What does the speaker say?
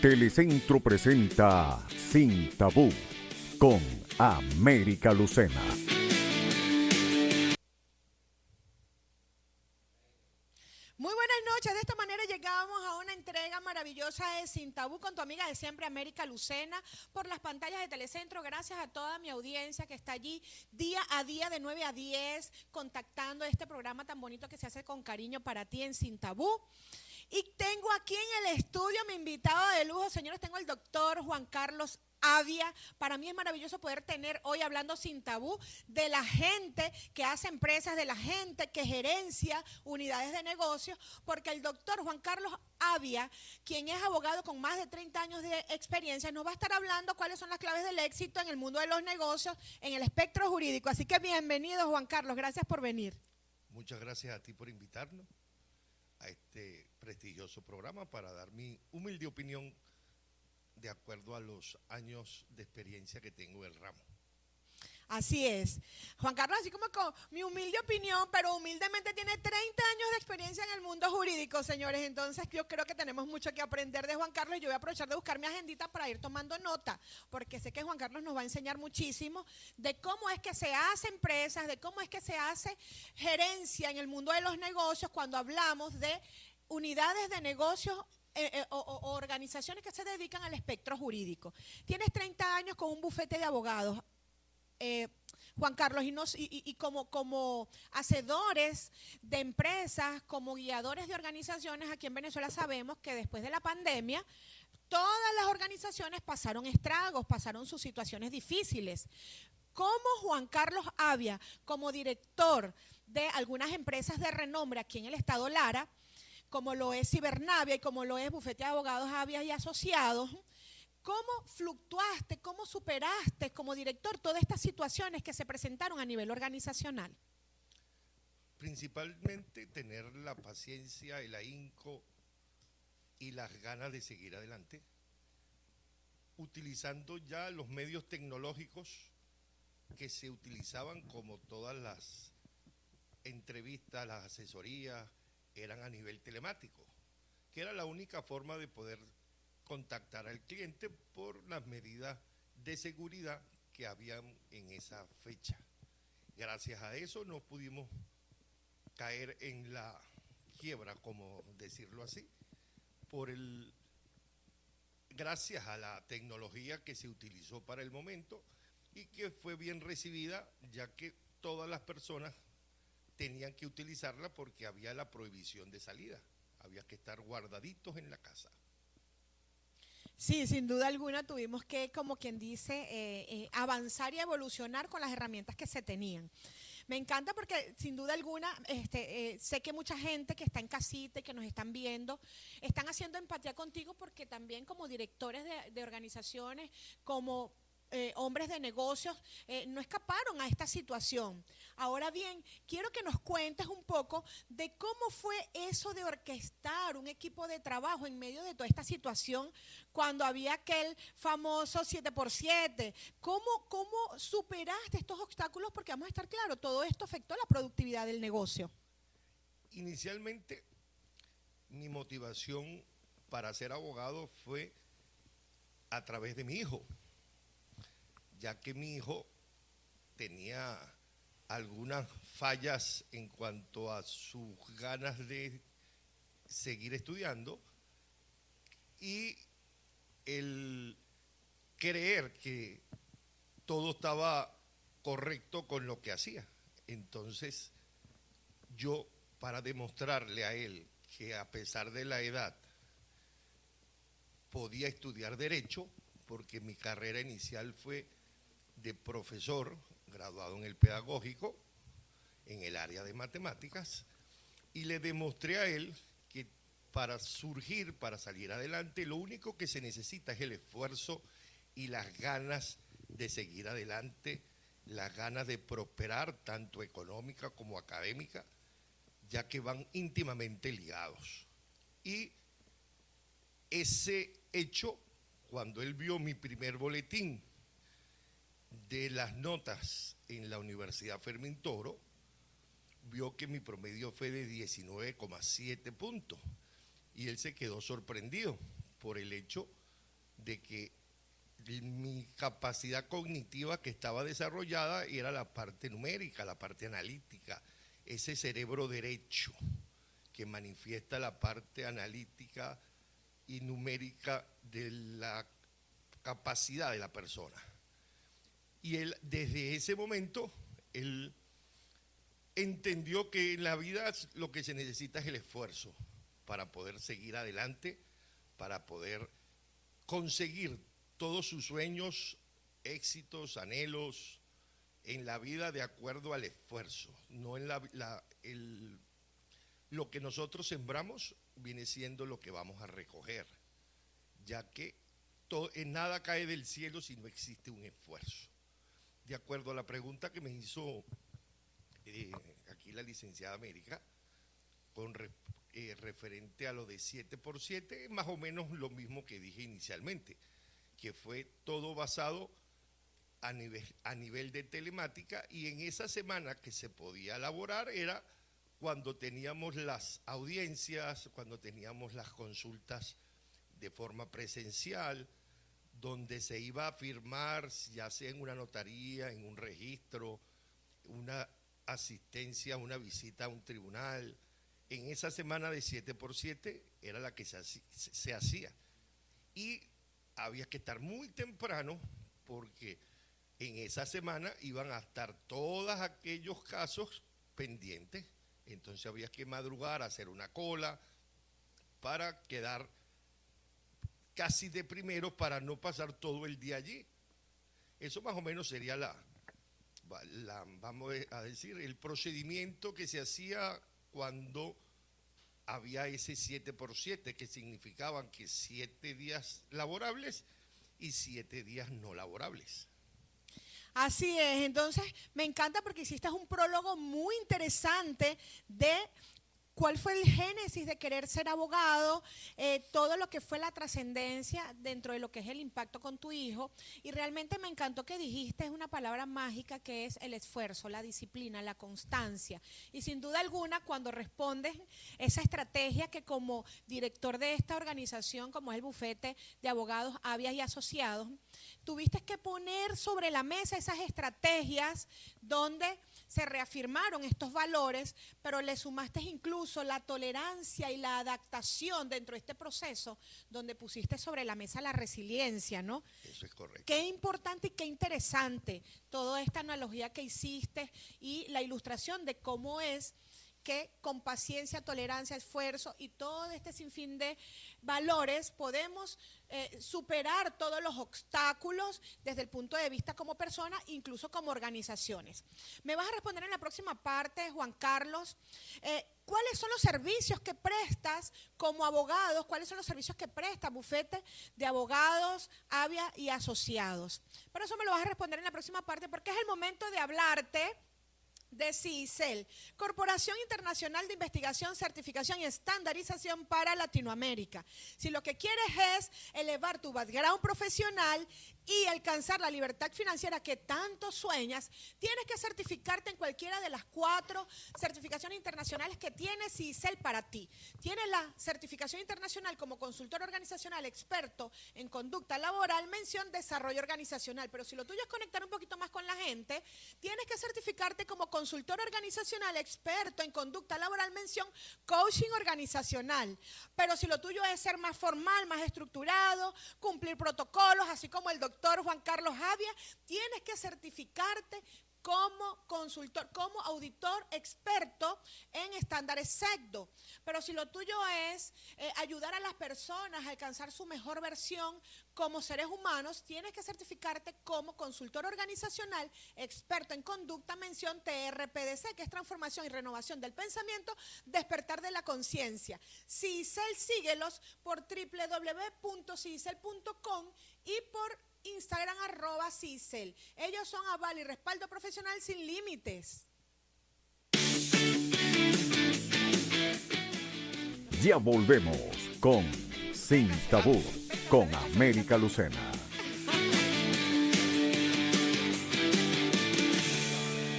Telecentro presenta Sin Tabú con América Lucena. Muy buenas noches, de esta manera llegamos a una entrega maravillosa de Sin Tabú con tu amiga de siempre, América Lucena, por las pantallas de Telecentro. Gracias a toda mi audiencia que está allí día a día de 9 a 10 contactando este programa tan bonito que se hace con cariño para ti en Sin Tabú. Y tengo aquí en el estudio mi invitado de lujo, señores, tengo al doctor Juan Carlos Avia. Para mí es maravilloso poder tener hoy hablando sin tabú de la gente que hace empresas, de la gente que gerencia unidades de negocios, porque el doctor Juan Carlos Avia, quien es abogado con más de 30 años de experiencia, nos va a estar hablando cuáles son las claves del éxito en el mundo de los negocios, en el espectro jurídico. Así que bienvenido, Juan Carlos, gracias por venir. Muchas gracias a ti por invitarnos a este prestigioso programa para dar mi humilde opinión de acuerdo a los años de experiencia que tengo en el ramo. Así es. Juan Carlos, así como con mi humilde opinión, pero humildemente tiene 30 años de experiencia en el mundo jurídico, señores. Entonces yo creo que tenemos mucho que aprender de Juan Carlos y yo voy a aprovechar de buscar mi agendita para ir tomando nota, porque sé que Juan Carlos nos va a enseñar muchísimo de cómo es que se hace empresas, de cómo es que se hace gerencia en el mundo de los negocios cuando hablamos de unidades de negocios o organizaciones que se dedican al espectro jurídico. Tienes 30 años con un bufete de abogados. Juan Carlos, y como hacedores de empresas, como guiadores de organizaciones, aquí en Venezuela sabemos que después de la pandemia, todas las organizaciones pasaron estragos, pasaron sus situaciones difíciles. ¿Cómo Juan Carlos Avia, como director de algunas empresas de renombre aquí en el estado Lara, como lo es Cibernavia y como lo es Bufete de Abogados Avia y Asociados, ¿cómo fluctuaste, cómo superaste como director todas estas situaciones que se presentaron a nivel organizacional? Principalmente tener la paciencia, el ahínco y las ganas de seguir adelante, utilizando ya los medios tecnológicos que se utilizaban, como todas las entrevistas, las asesorías, eran a nivel telemático, que era la única forma de poder contactar al cliente por las medidas de seguridad que habían en esa fecha. Gracias a eso no pudimos caer en la quiebra, como decirlo así, gracias a la tecnología que se utilizó para el momento y que fue bien recibida, ya que todas las personas tenían que utilizarla porque había la prohibición de salida, había que estar guardaditos en la casa. Sí, sin duda alguna tuvimos que, como quien dice, avanzar y evolucionar con las herramientas que se tenían. Me encanta porque sin duda alguna sé que mucha gente que está en casita y que nos están viendo están haciendo empatía contigo porque también como directores de organizaciones, como hombres de negocios, no escaparon a esta situación. Ahora bien, quiero que nos cuentes un poco de cómo fue eso de orquestar un equipo de trabajo en medio de toda esta situación cuando había aquel famoso 7x7. ¿Cómo superaste estos obstáculos? Porque vamos a estar claros, todo esto afectó la productividad del negocio. Inicialmente, mi motivación para ser abogado fue a través de mi hijo, ya que mi hijo tenía algunas fallas en cuanto a sus ganas de seguir estudiando y el creer que todo estaba correcto con lo que hacía. Entonces, yo, para demostrarle a él que a pesar de la edad podía estudiar Derecho, porque mi carrera inicial fue de profesor, graduado en el pedagógico, en el área de matemáticas, y le demostré a él que para surgir, para salir adelante, lo único que se necesita es el esfuerzo y las ganas de seguir adelante, las ganas de prosperar, tanto económica como académica, ya que van íntimamente ligados. Y ese hecho, cuando él vio mi primer boletín de las notas en la Universidad Fermín Toro, vio que mi promedio fue de 19,7 puntos y él se quedó sorprendido por el hecho de que mi capacidad cognitiva que estaba desarrollada era la parte numérica, la parte analítica, ese cerebro derecho que manifiesta la parte analítica y numérica de la capacidad de la persona. Y él, desde ese momento, él entendió que en la vida lo que se necesita es el esfuerzo para poder seguir adelante, para poder conseguir todos sus sueños, éxitos, anhelos en la vida de acuerdo al esfuerzo, no en lo que nosotros sembramos viene siendo lo que vamos a recoger, ya que nada cae del cielo si no existe un esfuerzo. De acuerdo a la pregunta que me hizo aquí la licenciada América, referente a lo de 7x7, más o menos lo mismo que dije inicialmente, que fue todo basado a nivel de telemática, y en esa semana que se podía elaborar era cuando teníamos las audiencias, cuando teníamos las consultas de forma presencial, donde se iba a firmar, ya sea en una notaría, en un registro, una asistencia, una visita a un tribunal. En esa semana de 7x7 era la que se hacía. Y había que estar muy temprano porque en esa semana iban a estar todos aquellos casos pendientes. Entonces había que madrugar, hacer una cola para quedar casi de primero para no pasar todo el día allí. Eso más o menos sería vamos a decir, el procedimiento que se hacía cuando había ese 7x7, que significaban que 7 días laborables y 7 días no laborables. Así es, entonces me encanta porque hiciste un prólogo muy interesante de cuál fue el génesis de querer ser abogado, todo lo que fue la trascendencia dentro de lo que es el impacto con tu hijo, y realmente me encantó que dijiste, es una palabra mágica que es el esfuerzo, la disciplina, la constancia, y sin duda alguna cuando respondes esa estrategia que como director de esta organización, como es el bufete de abogados Avias y Asociados, tuviste que poner sobre la mesa esas estrategias donde se reafirmaron estos valores, pero le sumaste incluso la tolerancia y la adaptación dentro de este proceso, donde pusiste sobre la mesa la resiliencia, ¿no? Eso es correcto. Qué importante y qué interesante toda esta analogía que hiciste y la ilustración de cómo es que con paciencia, tolerancia, esfuerzo y todo este sinfín de valores podemos superar todos los obstáculos desde el punto de vista como persona, incluso como organizaciones. Me vas a responder en la próxima parte, Juan Carlos, ¿cuáles son los servicios que prestas como abogados? ¿Cuáles son los servicios que presta Bufete de Abogados, Avia y Asociados? Pero eso me lo vas a responder en la próxima parte porque es el momento de hablarte de CISEL, Corporación Internacional de Investigación, Certificación y Estandarización para Latinoamérica. Si lo que quieres es elevar tu background profesional y alcanzar la libertad financiera que tanto sueñas, tienes que certificarte en cualquiera de las 4 certificaciones internacionales que tiene CISEL para ti. Tienes la certificación internacional como consultor organizacional experto en conducta laboral, mención desarrollo organizacional, pero si lo tuyo es conectar un poquito más con la gente, tienes que certificarte como consultor organizacional experto en conducta laboral, mención coaching organizacional. Pero si lo tuyo es ser más formal, más estructurado, cumplir protocolos, así como el doctor Juan Carlos Avia, tienes que certificarte como consultor, como auditor experto en estándares SECDO. Pero si lo tuyo es ayudar a las personas a alcanzar su mejor versión como seres humanos, tienes que certificarte como consultor organizacional, experto en conducta, mención TRPDC, que es transformación y renovación del pensamiento, despertar de la conciencia. CISEL, síguelos por www.cisel.com y por Instagram @CISEL. Ellos son aval y respaldo profesional sin límites. Ya volvemos con Sin Tabú con América Lucena.